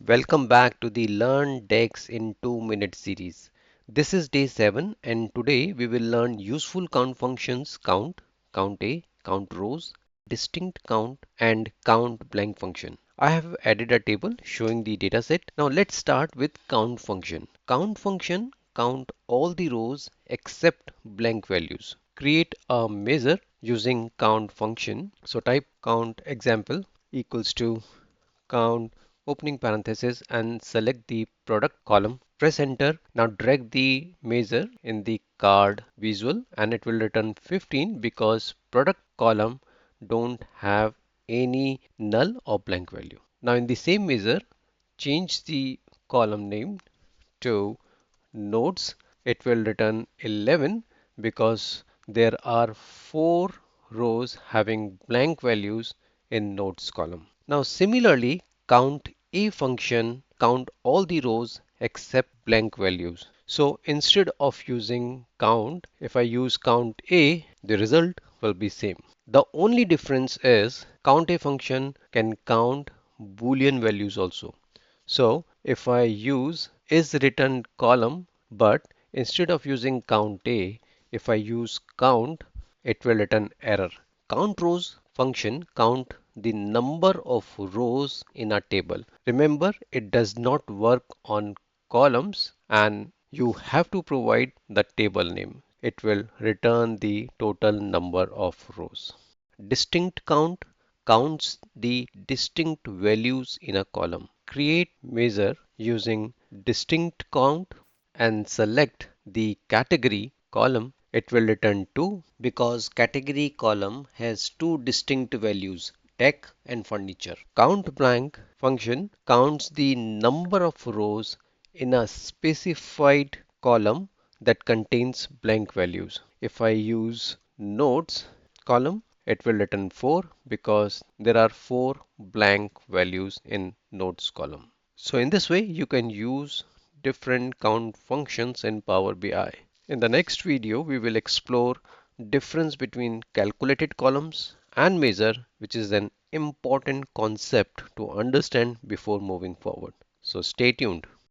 Welcome back to the Learn DAX in 2 minutes series. This is day 7 and today we will learn useful count functions count, CountA, CountRows, DistinctCount and CountBlank function. I have added a table showing the dataset. Now let's start with count function. Count function count all the rows except blank values. Create a measure using count function. So type count example equals to count opening parenthesis and select the product column. Press enter. Now drag the measure in the card visual and it will return 15 because product column don't have any null or blank value. Now in the same measure, change the column name to nodes. It will return 11 because there are 4 rows having blank values in nodes column. Now similarly, count a function count all the rows except blank values. So instead of using count, if I use count a, the result will be same. The only difference is count a function can count boolean values also. So if I use is returned column, but instead of using count a, if I use count, it will return error. CountRows function count the number of rows in a table. Remember, it does not work on columns and you have to provide the table name. It will return the total number of rows. Distinct count counts the distinct values in a column. Create measure using distinct count and select the category column. It will return 2 because category column has two distinct values, tech and furniture. CountBlank function counts the number of rows in a specified column that contains blank values. If I use nodes column, it will return 4 because there are 4 blank values in nodes column. So in this way, you can use different count functions in Power BI. In the next video, we will explore difference between calculated columns and measure, which is an important concept to understand before moving forward. So stay tuned.